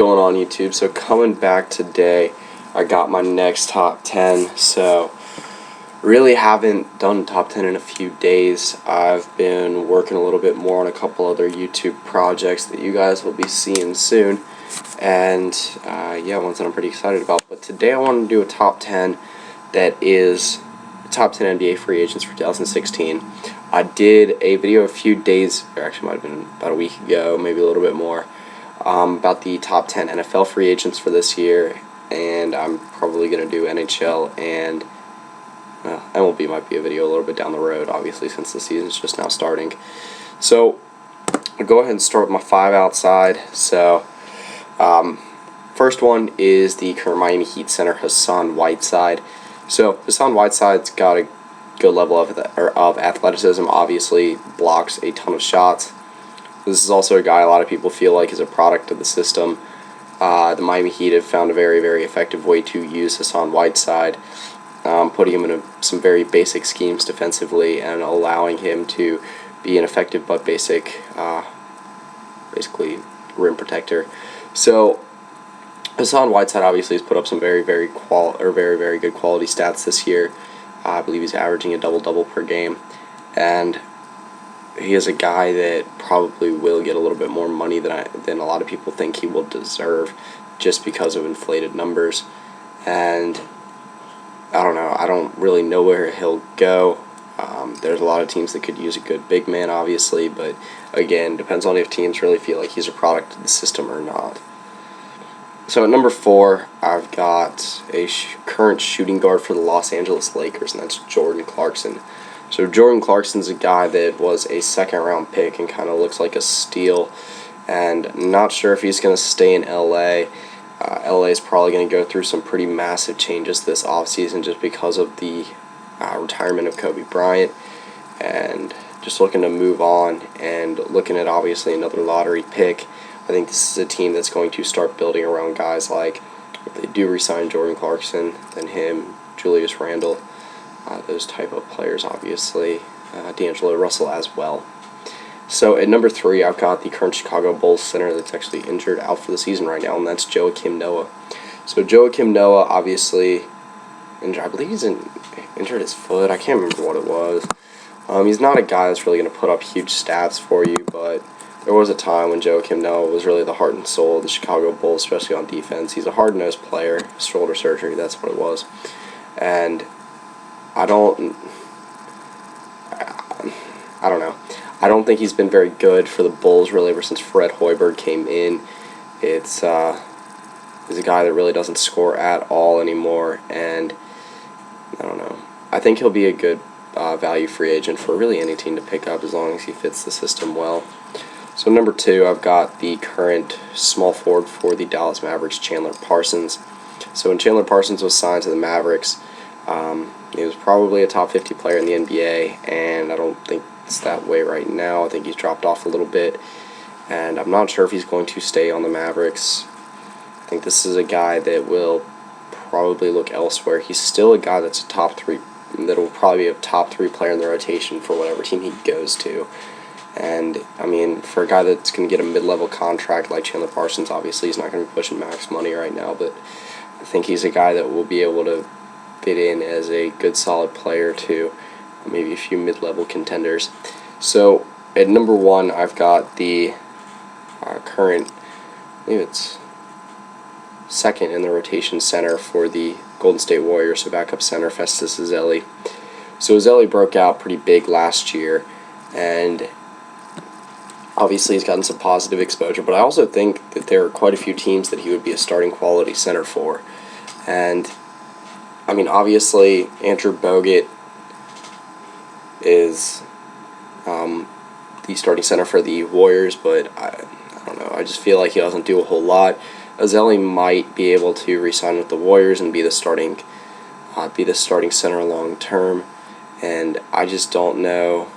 Going on YouTube? So coming back today, I got my next top 10. So really haven't done top 10 in a few days. I've been working a little bit more on a couple other YouTube projects that you guys will be seeing soon, and yeah, ones that I'm pretty excited about. But today I want to do a top 10 that is top 10 NBA free agents for 2016. I did a video a few days, or actually might have been about a week ago, maybe a little bit more, about the top 10 NFL free agents for this year, and I'm probably going to do NHL and MLB might be a video a little bit down the road, obviously, since the season's just now starting. So I'll go ahead and start with my 5 outside. So first one is the current Miami Heat center, Hassan Whiteside. So Hassan Whiteside's got a good level of athleticism, obviously blocks a ton of shots. This is also a guy a lot of people feel like is a product of the system. The Miami Heat have found a very, very effective way to use Hassan Whiteside, putting him in some very basic schemes defensively and allowing him to be an effective but basic, basically rim protector. So Hassan Whiteside obviously has put up some very, very good quality stats this year. I believe he's averaging a double-double per game, and he is a guy that probably will get a little bit more money than a lot of people think he will deserve, just because of inflated numbers. And I don't know. I don't really know where he'll go. There's a lot of teams that could use a good big man, obviously, but again, depends on if teams really feel like he's a product of the system or not. So at number 4, I've got a current shooting guard for the Los Angeles Lakers, and that's Jordan Clarkson. So Jordan Clarkson's a guy that was a second-round pick and kind of looks like a steal, and not sure if he's going to stay in LA. LA is probably going to go through some pretty massive changes this offseason just because of the retirement of Kobe Bryant, and just looking to move on and looking at obviously another lottery pick. I think this is a team that's going to start building around guys like, if they do re-sign Jordan Clarkson, then him, Julius Randle, those type of players, obviously, D'Angelo Russell as well. So at number 3, I've got the current Chicago Bulls center that's actually injured out for the season right now, and that's Joakim Noah. So Joakim Noah, obviously, injured. I believe he's injured his foot. I can't remember what it was. He's not a guy that's really going to put up huge stats for you, but there was a time when Joakim Noah was really the heart and soul of the Chicago Bulls, especially on defense. He's a hard-nosed player, shoulder surgery, that's what it was. And I don't know. I don't think he's been very good for the Bulls really ever since Fred Hoiberg came in. He's a guy that really doesn't score at all anymore, and I don't know. I think he'll be a good value free agent for really any team to pick up as long as he fits the system well. So number 2, I've got the current small forward for the Dallas Mavericks, Chandler Parsons. So when Chandler Parsons was signed to the Mavericks, he was probably a top 50 player in the NBA, and I don't think it's that way right now. I think he's dropped off a little bit, and I'm not sure if he's going to stay on the Mavericks. I think this is a guy that will probably look elsewhere. He's still a guy that's a top 3, that will probably be a top 3 player in the rotation for whatever team he goes to. And, I mean, for a guy that's going to get a mid-level contract like Chandler Parsons, obviously he's not going to be pushing max money right now, but I think he's a guy that will be able to fit in as a good, solid player to maybe a few mid-level contenders. So, at number 1, I've got the current, I believe it's second in the rotation center for the Golden State Warriors, so backup center, Festus Ezeli. So Ezeli broke out pretty big last year, and obviously he's gotten some positive exposure, but I also think that there are quite a few teams that he would be a starting quality center for. And, I mean, obviously Andrew Bogut is the starting center for the Warriors, but I don't know. I just feel like he doesn't do a whole lot. Ezeli might be able to re-sign with the Warriors and be the starting center long term, and I just don't know.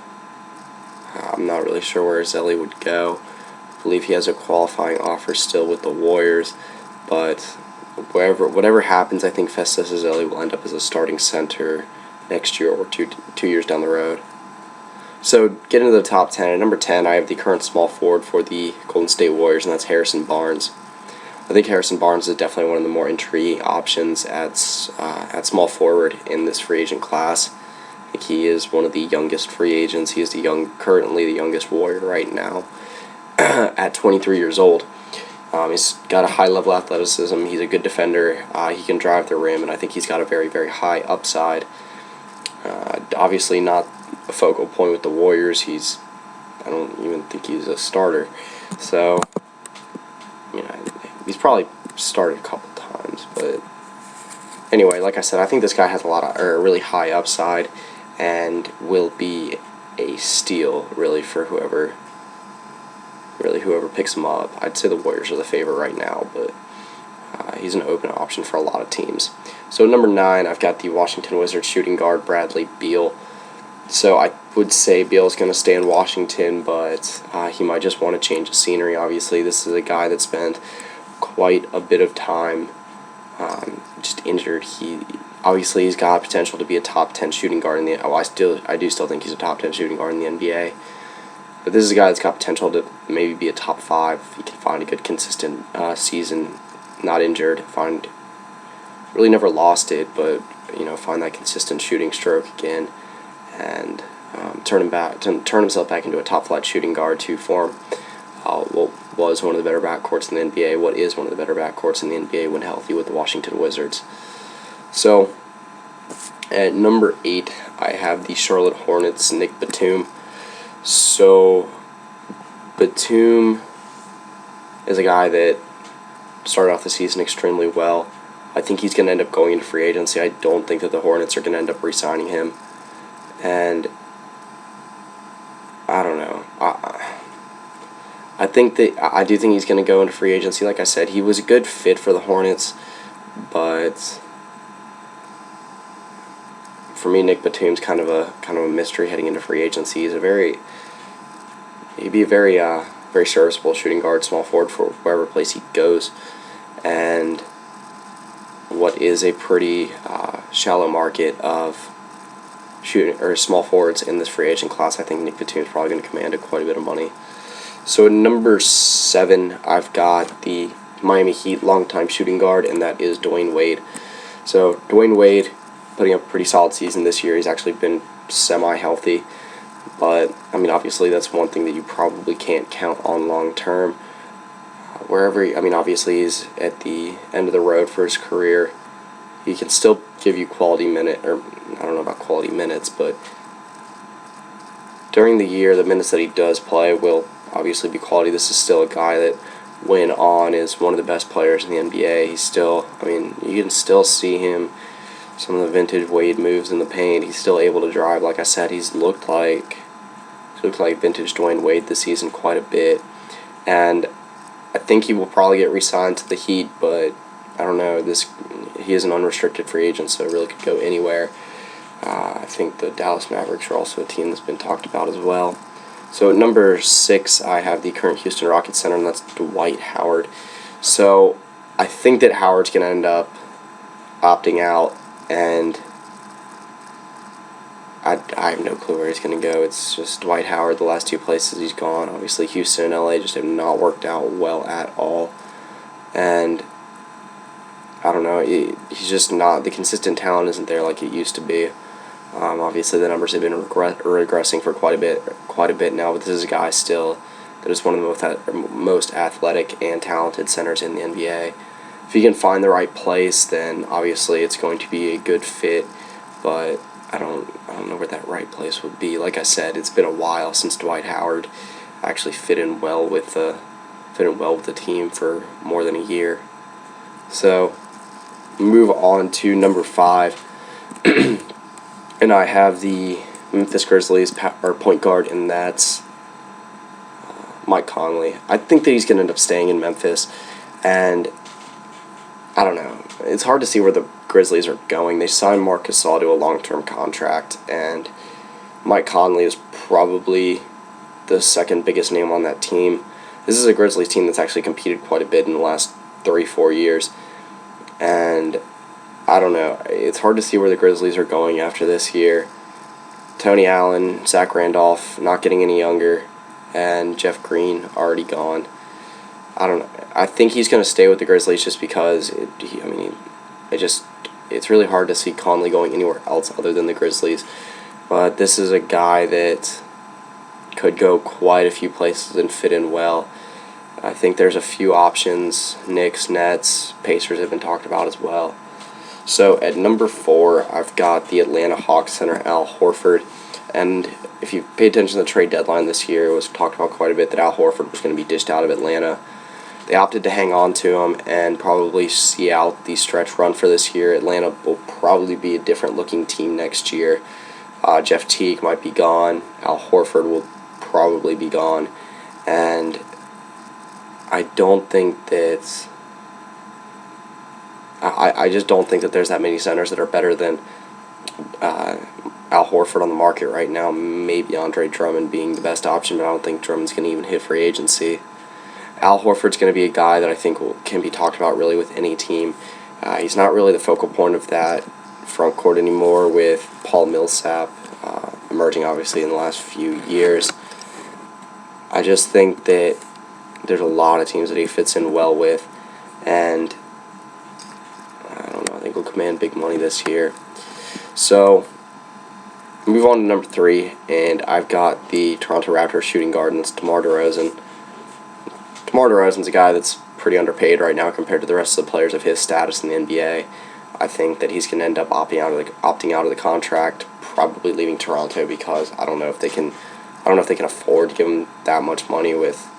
I'm not really sure where Ezeli would go. I believe he has a qualifying offer still with the Warriors, but whatever happens, I think Festus Ezeli will end up as a starting center next year or two years down the road. So getting to the top 10, at number 10 I have the current small forward for the Golden State Warriors, and that's Harrison Barnes. I think Harrison Barnes is definitely one of the more intriguing options at small forward in this free agent class. I think he is one of the youngest free agents. He is currently the youngest Warrior right now at 23 years old. He's got a high-level athleticism. He's a good defender. He can drive the rim, and I think he's got a very, very high upside. Obviously not a focal point with the Warriors. I don't even think he's a starter. So, he's probably started a couple times. But anyway, like I said, I think this guy has a really high upside and will be a steal, really, for whoever picks him up. I'd say the Warriors are the favorite right now, but he's an open option for a lot of teams. So number 9, I've got the Washington Wizards shooting guard Bradley Beal. So I would say Beal's going to stay in Washington, but he might just want to change the scenery. Obviously, this is a guy that spent quite a bit of time just injured. He's got potential to be a top 10 shooting guard in the. I do still think he's a top 10 shooting guard in the NBA. But this is a guy that's got potential to maybe be a top 5 if he can find a good, consistent season, not injured. Really never lost it, but find that consistent shooting stroke again, and turn himself back into a top flight shooting guard to form what was one of the better backcourts in the NBA. What is one of the better backcourts in the NBA when healthy with the Washington Wizards. So at number 8, I have the Charlotte Hornets Nick Batum. So Batum is a guy that started off the season extremely well. I think he's going to end up going into free agency. I don't think that the Hornets are going to end up re-signing him. And I don't know. I do think he's going to go into free agency. Like I said, he was a good fit for the Hornets, but for me, Nick Batum's kind of a mystery heading into free agency. He'd be a very serviceable shooting guard, small forward for wherever place he goes, and what is a pretty shallow market of shooting or small forwards in this free agent class. I think Nick Batum is probably going to command quite a bit of money. So at number 7, I've got the Miami Heat longtime shooting guard, and that is Dwayne Wade. So Dwayne Wade putting up a pretty solid season this year. He's actually been semi-healthy, but obviously that's one thing that you probably can't count on long term. Obviously he's at the end of the road for his career. He can still give you quality minute, or I don't know about quality minutes, but during the year, the minutes that he does play will obviously be quality. This is still a guy that, when on, is one of the best players in the NBA. He's still, you can still see him, some of the vintage Wade moves in the paint. He's still able to drive. Like I said, he's looked like vintage Dwayne Wade this season quite a bit. And I think he will probably get re-signed to the Heat, but I don't know. He is an unrestricted free agent, so it really could go anywhere. I think the Dallas Mavericks are also a team that's been talked about as well. So at number 6, I have the current Houston Rockets center, and that's Dwight Howard. So I think that Howard's going to end up opting out, and I have no clue where he's going to go. It's just Dwight Howard, the last 2 places he's gone. Obviously, Houston and LA just have not worked out well at all. And I don't know, he's just not, the consistent talent isn't there like it used to be. Obviously, the numbers have been regressing for quite a bit now, but this is a guy still that is one of the most athletic and talented centers in the NBA. If he can find the right place, then obviously it's going to be a good fit, but I don't know where that right place would be. Like I said, it's been a while since Dwight Howard actually fit in well with the team for more than a year. So move on to number 5, and I have the Memphis Grizzlies point guard, and that's Mike Conley. I think that he's going to end up staying in Memphis, and I don't know. It's hard to see where the Grizzlies are going. They signed Marc Gasol to a long-term contract, and Mike Conley is probably the second biggest name on that team. This is a Grizzlies team that's actually competed quite a bit in the last 3-4 years, and I don't know. It's hard to see where the Grizzlies are going after this year. Tony Allen, Zach Randolph not getting any younger, and Jeff Green already gone. I don't know. I think he's going to stay with the Grizzlies just because it's really hard to see Conley going anywhere else other than the Grizzlies. But this is a guy that could go quite a few places and fit in well. I think there's a few options. Knicks, Nets, Pacers have been talked about as well. So at number 4, I've got the Atlanta Hawks center Al Horford. And if you pay attention to the trade deadline this year, it was talked about quite a bit that Al Horford was going to be dished out of Atlanta. They opted to hang on to him and probably see out the stretch run for this year. Atlanta will probably be a different looking team next year. Jeff Teague might be gone. Al Horford will probably be gone. And I don't think that... I just don't think that there's that many centers that are better than Al Horford on the market right now. Maybe Andre Drummond being the best option, but I don't think Drummond's going to even hit free agency. Al Horford's going to be a guy that I think can be talked about really with any team. He's not really the focal point of that front court anymore with Paul Millsap emerging obviously in the last few years. I just think that there's a lot of teams that he fits in well with, and I don't know, I think he'll command big money this year. So, move on to number 3, and I've got the Toronto Raptors shooting guard, and it's DeMar DeRozan. DeMar DeRozan's a guy that's pretty underpaid right now compared to the rest of the players of his status in the NBA. I think that he's going to end up opting out of the contract, probably leaving Toronto because I don't know if they can afford to give him that much money with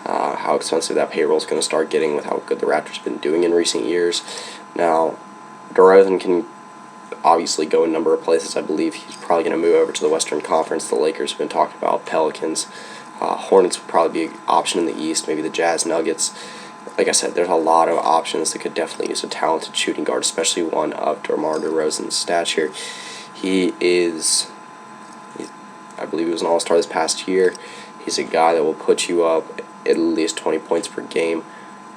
how expensive that payroll is going to start getting with how good the Raptors have been doing in recent years. Now, DeRozan can obviously go a number of places. I believe he's probably going to move over to the Western Conference. The Lakers have been talking about, Pelicans. Hornets would probably be an option in the East, maybe the Jazz, Nuggets. Like I said, there's a lot of options that could definitely use a talented shooting guard, especially one of DeMar DeRozan's stature. I believe he was an all-star this past year. He's a guy that will put you up at least 20 points per game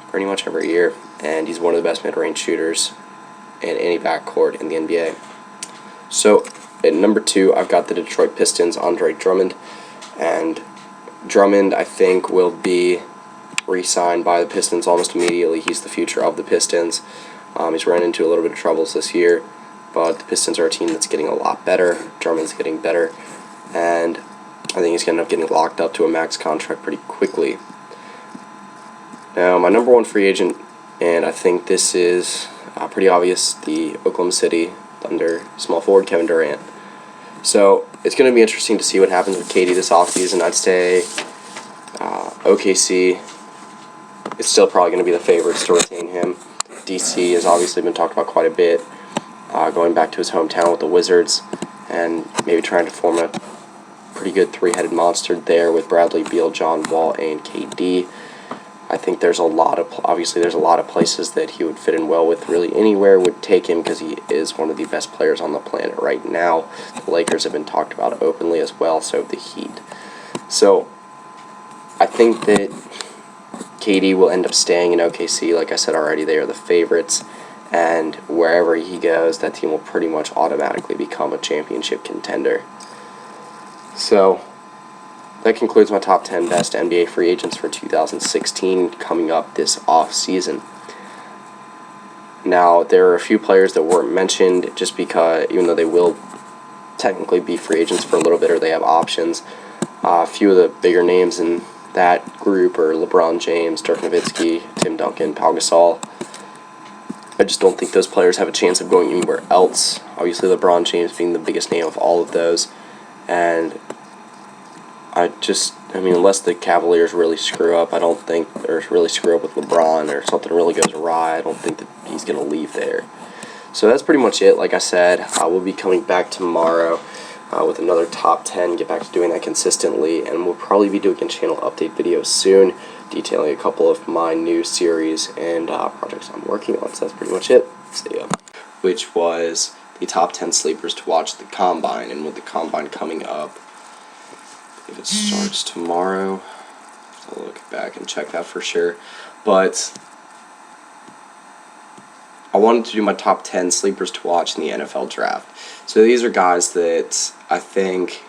pretty much every year, and he's one of the best mid-range shooters in any backcourt in the NBA. So at number 2, I've got the Detroit Pistons' Andre Drummond, and Drummond, I think, will be re-signed by the Pistons almost immediately. He's the future of the Pistons. He's run into a little bit of troubles this year, but the Pistons are a team that's getting a lot better. Drummond's getting better, and I think he's going to end up getting locked up to a max contract pretty quickly. Now, my number 1 free agent, and I think this is pretty obvious, the Oklahoma City Thunder small forward Kevin Durant. So it's going to be interesting to see what happens with KD this offseason. I'd say OKC is still probably going to be the favorites to retain him. DC has obviously been talked about quite a bit, going back to his hometown with the Wizards, and maybe trying to form a pretty good 3-headed monster there with Bradley Beal, John Wall, and KD. I think there's a lot of places that he would fit in well with. Really, anywhere would take him because he is one of the best players on the planet right now. The Lakers have been talked about openly as well, so have the Heat. So I think that KD will end up staying in OKC. Like I said already, they are the favorites, and wherever he goes, that team will pretty much automatically become a championship contender. So that concludes my top 10 best NBA free agents for 2016 coming up this off-season. Now, there are a few players that weren't mentioned just because, even though they will technically be free agents for a little bit or they have options, a few of the bigger names in that group are LeBron James, Dirk Nowitzki, Tim Duncan, Pau Gasol. I just don't think those players have a chance of going anywhere else. Obviously, LeBron James being the biggest name of all of those. And unless the Cavaliers really screw up, or really screw up with LeBron or something really goes awry, I don't think that he's going to leave there. So that's pretty much it. Like I said, I will be coming back tomorrow with another top 10, get back to doing that consistently, and we'll probably be doing a channel update video soon, detailing a couple of my new series and projects I'm working on. So that's pretty much it. See ya. Which was the top 10 sleepers to watch the Combine, and with the Combine coming up, if it starts tomorrow, I'll look back and check that for sure. But I wanted to do my top 10 sleepers to watch in the NFL draft. So these are guys that I think